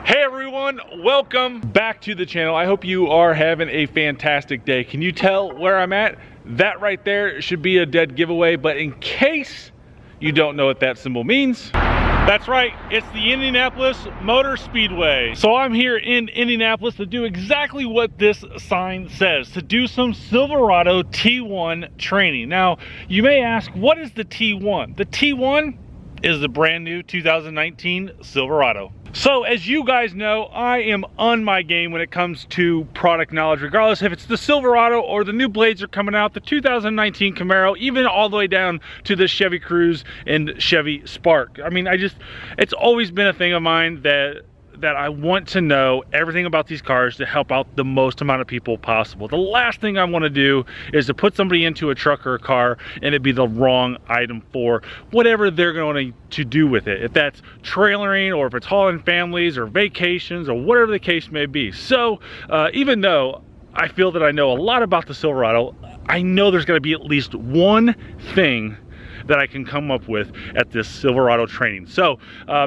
Hey everyone, welcome back to the channel. I hope you are having a fantastic day. Can you tell where I'm at? That right there should be a dead giveaway, but in case you don't know what that symbol means, that's right, it's the Indianapolis Motor Speedway. So I'm here in Indianapolis to do exactly what this sign says, to do some Silverado T1 training. Now, you may ask, what is the T1? The T1 is the brand new 2019 Silverado. So as you guys know, I am on my game when it comes to product knowledge, regardless if it's the Silverado or the new blades are coming out, the 2019 Camaro, even all the way down to the Chevy Cruze and Chevy Spark. I mean, it's always been a thing of mine that I want to know everything about these cars to help out the most amount of people possible. The last thing I want to do is to put somebody into a truck or a car and it be the wrong item for whatever they're going to do with it. If that's trailering or if it's hauling families or vacations or whatever the case may be. So even though I feel that I know a lot about the Silverado, I know there's going to be at least one thing that I can come up with at this Silverado training. So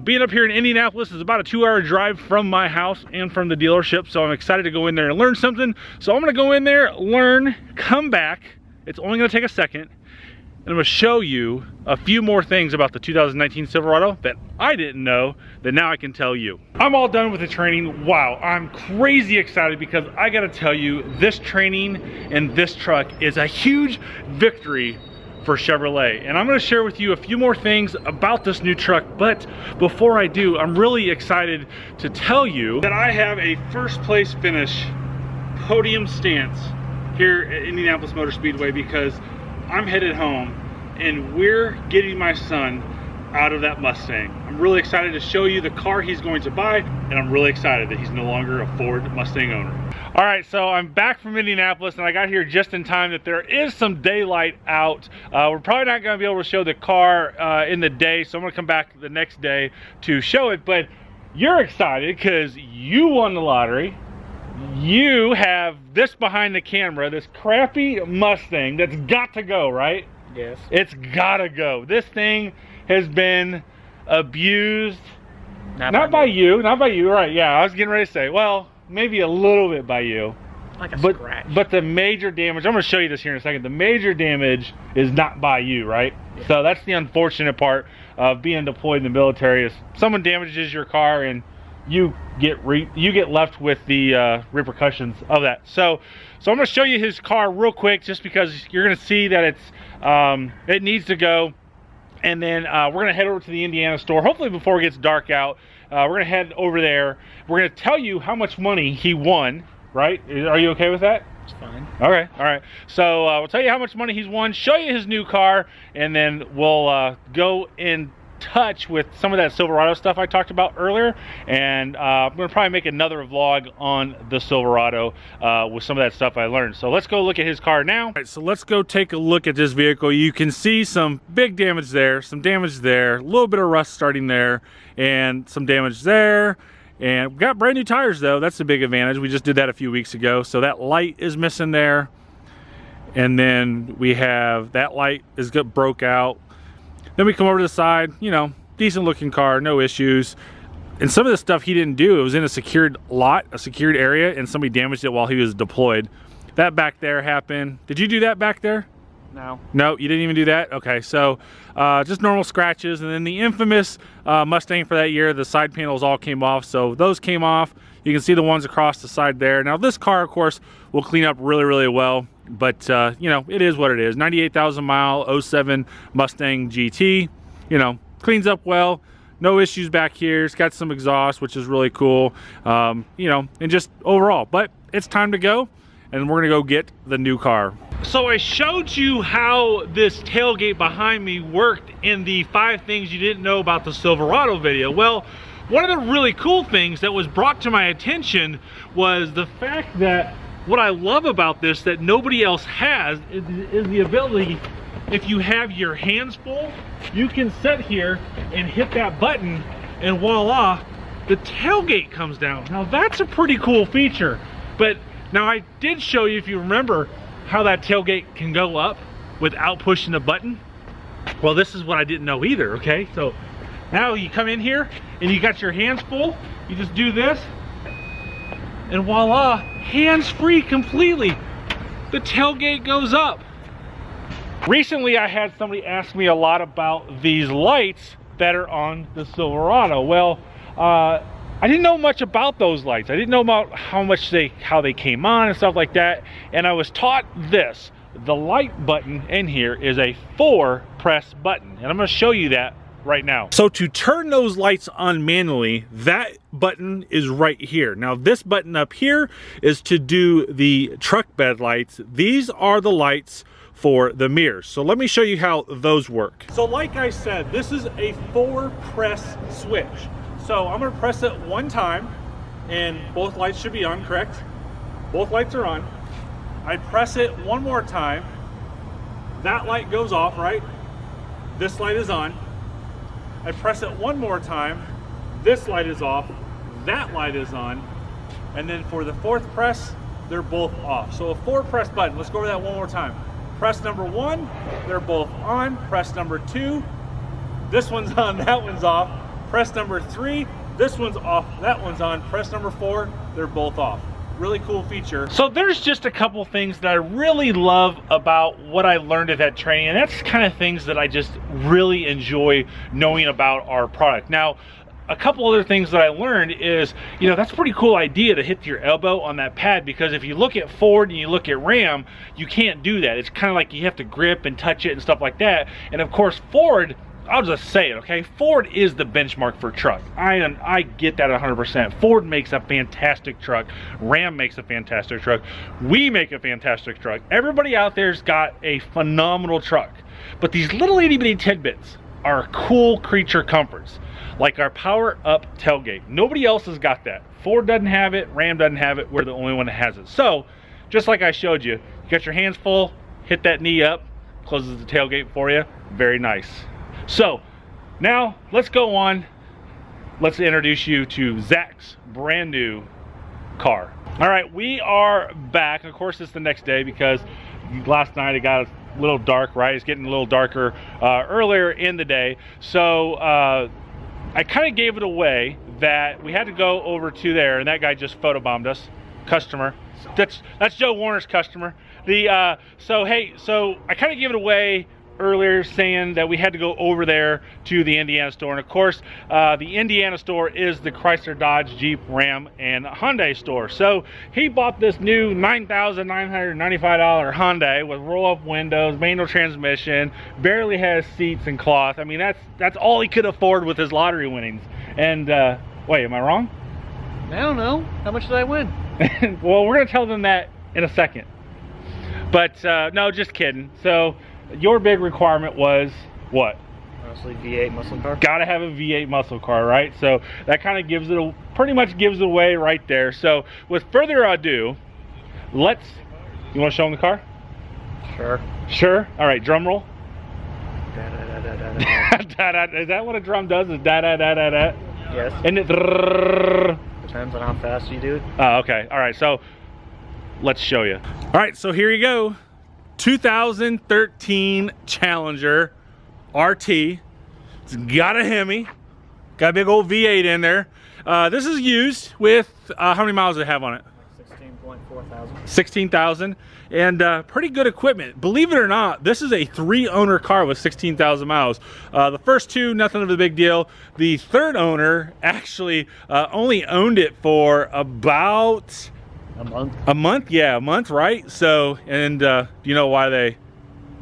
being up here in Indianapolis is about a 2-hour drive from my house and from the dealership, so I'm excited to go in there and learn something. So I'm gonna go in there, learn, come back. It's only gonna take a second, and I'm gonna show you a few more things about the 2019 Silverado that I didn't know that now I can tell you. I'm all done with the training. Wow, I'm crazy excited because I gotta tell you, this training and this truck is a huge victory for Chevrolet, and I'm going to share with you a few more things about this new truck. But before I do, I'm really excited to tell you that I have a first place finish podium stance here at Indianapolis Motor Speedway because I'm headed home and we're getting my son out of that Mustang. I'm really excited to show you the car he's going to buy, and I'm really excited that he's no longer a Ford Mustang owner. All right, so I'm back from Indianapolis and I got here just in time that there is some daylight out. We're probably not gonna be able to show the car in the day, so I'm gonna come back the next day to show it, but you're excited because you won the lottery. You have this behind the camera, this crappy Mustang that's got to go, right? Yes. It's gotta go. This thing has been abused. Not by you, right? Yeah, I was getting ready to say, well, maybe a little bit by you. Like a scratch. But the major damage, I'm going to show you this here in a second, the major damage is not by you, right? Yeah. So that's the unfortunate part of being deployed in the military, is someone damages your car and you get left with the repercussions of that. So I'm going to show you his car real quick, just because you're going to see that it needs to go. And then we're going to head over to the Indiana store, hopefully before it gets dark out. We're going to head over there. We're going to tell you how much money he won, right? Are you okay with that? It's fine. Okay, all right. So we'll tell you how much money he's won, show you his new car, and then we'll go in touch with some of that Silverado stuff I talked about earlier, and I'm going to probably make another vlog on the Silverado with some of that stuff I learned. So let's go look at his car now. All right, so let's go take a look at this vehicle. You can see some big damage there, some damage there, a little bit of rust starting there, and some damage there. And we got brand new tires though. That's a big advantage. We just did that a few weeks ago. So that light is missing there, and then we have that light is broke out. Then we come over to the side, you know, decent looking car, no issues. And some of the stuff he didn't do, it was in a secured lot, a secured area, and somebody damaged it while he was deployed. That back there happened. Did you do that back there? No. No, you didn't even do that? Okay, so just normal scratches. And then the infamous Mustang for that year, the side panels all came off. So those came off. You can see the ones across the side there. Now this car, of course, will clean up really, really well. But, you know, it is what it is. 98,000 mile 07 Mustang GT, you know, cleans up well. No issues back here. It's got some exhaust, which is really cool, you know, and just overall. But it's time to go, and we're going to go get the new car. So I showed you how this tailgate behind me worked in the 5 things you didn't know about the Silverado video. Well, one of the really cool things that was brought to my attention was the fact that what I love about this that nobody else has is the ability, if you have your hands full, you can sit here and hit that button and voila, the tailgate comes down. Now that's a pretty cool feature. But now I did show you, if you remember, how that tailgate can go up without pushing the button. Well, this is what I didn't know either, okay? So now you come in here and you got your hands full, you just do this, and voila, hands-free completely. The tailgate goes up. Recently, I had somebody ask me a lot about these lights that are on the Silverado. Well, I didn't know much about those lights. I didn't know about how they came on and stuff like that. And I was taught this. The light button in here is a 4-press button. And I'm gonna show you that right now. So to turn those lights on manually, that button is right here. Now this button up here is to do the truck bed lights. These are the lights for the mirrors. So let me show you how those work. So like I said, this is a 4-press switch. So I'm gonna press it one time and both lights should be on, correct? Both lights are on. I press it one more time. That light goes off, right? This light is on. I press it one more time. This light is off. That light is on. And then for the 4th press, they're both off. So a 4-press button. Let's go over that one more time. Press number 1, they're both on. Press number 2, this one's on, that one's off. Press number 3, this one's off, that one's on. Press number 4, they're both off. Really cool feature. So there's just a couple things that I really love about what I learned at that training, and that's kind of things that I just really enjoy knowing about our product. Now, a couple other things that I learned is, you know, that's a pretty cool idea to hit your elbow on that pad, because if you look at Ford and you look at Ram, you can't do that. It's kind of like you have to grip and touch it and stuff like that. And of course, Ford, I'll just say it, okay? Ford is the benchmark for truck. I get that 100%. Ford makes a fantastic truck. Ram makes a fantastic truck. We make a fantastic truck. Everybody out there's got a phenomenal truck. But these little itty bitty tidbits are cool creature comforts, like our power up tailgate. Nobody else has got that. Ford doesn't have it, Ram doesn't have it, we're the only one that has it. So, just like I showed you, you got your hands full, hit that knee up, closes the tailgate for you, very nice. So, now let's go on, let's introduce you to Zach's brand new car. All right, we are back. Of course, it's the next day because last night it got a little dark, right? It's getting a little darker earlier in the day. So, I kind of gave it away that we had to go over to there, and that guy just photobombed us. Customer. That's Joe Warner's customer. So I kind of gave it away earlier, saying that we had to go over there to the Indiana store. And of course, the Indiana store is the Chrysler, Dodge, Jeep, Ram, and Hyundai store. So he bought this new $9,995 Hyundai with roll-up windows, manual transmission, barely has seats and cloth. I mean, that's all he could afford with his lottery winnings. And wait, am I wrong? I don't know. How much did I win? Well, we're gonna tell them that in a second. But no, just kidding. So your big requirement was what? Honestly, V8 muscle car. Gotta have a V8 muscle car, right? So that kind of gives it pretty much gives it away right there. So with further ado, you want to show them the car? Sure. Sure. All right, drum roll. Da, da, da, da, da, da. Da, da, is that what a drum does? Is da da da da da? Yes. And it. Depends on how fast you do it. Oh, okay. All right. So let's show you. All right. So here you go. 2013 Challenger RT. It's got a Hemi. Got a big old V8 in there. This is used with how many miles does it have on it? 16.4 thousand. 16,000, and pretty good equipment. Believe it or not, this is a 3-owner car with 16,000 miles. The first 2, nothing of a big deal. The 3rd owner actually only owned it for about a month. A month, yeah, a month, right? So, and do you know why they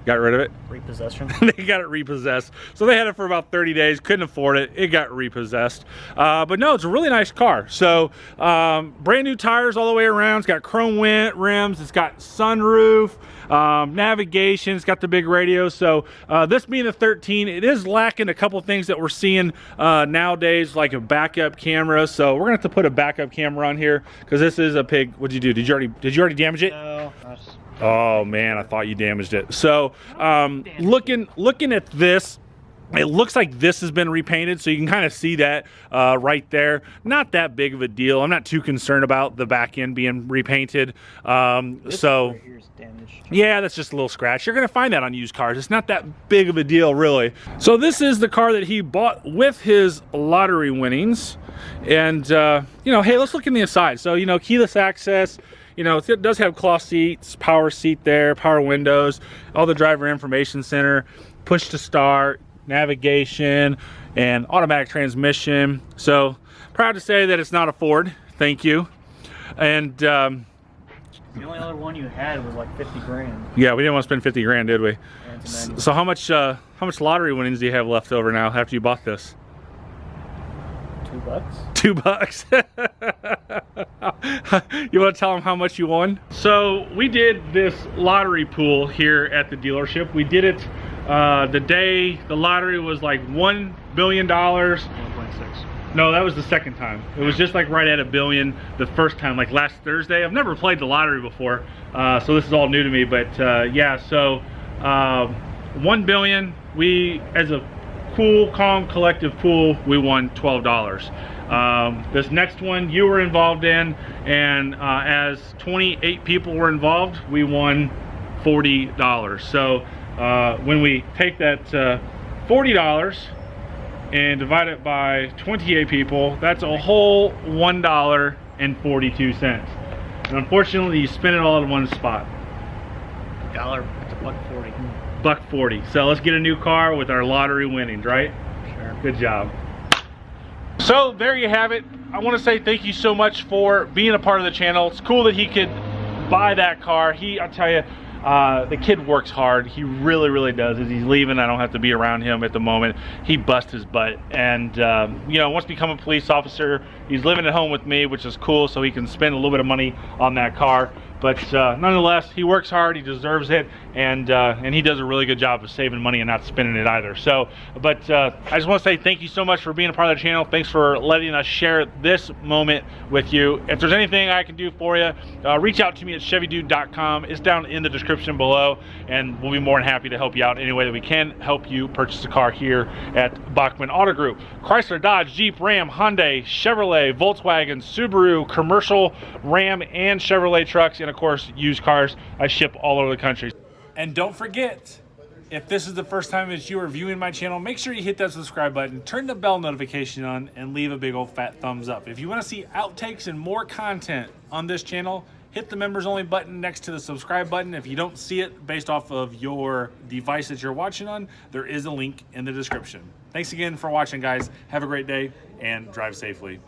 got rid of it? Repossession. They got it repossessed. So they had it for about 30 days, couldn't afford it. It got repossessed. But no, it's a really nice car. So brand new tires all the way around. It's got chrome rims. It's got sunroof, navigation. It's got the big radio. So this being the 13, it is lacking a couple things that we're seeing nowadays, like a backup camera. So we're gonna have to put a backup camera on here because this is a pig. What'd you do? Did you already damage it? No. Oh man, I thought you damaged it. So looking at this, It looks like this has been repainted, so you can kind of see that right there. Not that big of a deal. I'm not too concerned about the back end being repainted. So right here's damaged. yeah, that's just a little scratch. You're going to find that on used cars. It's not that big of a deal, really. So this is the car that he bought with his lottery winnings. And, you know, hey, let's look in the inside. So, you know, keyless access. You know, it does have cloth seats, power seat there, power windows, all the driver information center, push to start, navigation, and automatic transmission. So proud to say that it's not a Ford. Thank you. And The only other one you had was like 50 grand. yeah, we didn't want to spend 50 grand, did we? And So how much lottery winnings do you have left over now after you bought this? $2. $2. You want to tell them how much you won? So we did this lottery pool here at the dealership. We did it the day the lottery was like $1 billion. 1.6. No, that was the second time. It was just like right at $1 billion the first time, like last Thursday. I've never played the lottery before, so this is all new to me. But yeah, so $1 billion. We, as a cool, calm, collective pool, we won $12. This next one you were involved in, and as 28 people were involved, we won $40. So when we take that $40 and divide it by 28 people, that's a whole $1.42. And unfortunately, you spend it all in one spot. $1. It's $1.40. $1.40. So let's get a new car with our lottery winnings, right? Sure. Good job. So there you have it. I want to say thank you so much for being a part of the channel. It's cool that he could buy that car. I'll tell you, the kid works hard. He really, really does. As he's leaving, I don't have to be around him at the moment. He busts his butt, and you know, once become a police officer, he's living at home with me, which is cool, so he can spend a little bit of money on that car. But nonetheless, he works hard. He deserves it, and he does a really good job of saving money and not spending it either. So, but I just want to say thank you so much for being a part of the channel. Thanks for letting us share this moment with you. If there's anything I can do for you, reach out to me at ChevyDude.com. It's down in the description below, and we'll be more than happy to help you out any way that we can help you purchase a car here at Bachman Auto Group. Chrysler, Dodge, Jeep, Ram, Hyundai, Chevrolet, Volkswagen, Subaru, commercial, Ram, and Chevrolet trucks, and of course used cars. I ship all over the country. And don't forget, if this is the first time that you are viewing my channel, make sure you hit that subscribe button, turn the bell notification on, and leave a big old fat thumbs up. If you want to see outtakes and more content on this channel, hit the members only button next to the subscribe button. If you don't see it based off of your device that you're watching on, there is a link in the description. Thanks again for watching, guys. Have a great day and drive safely.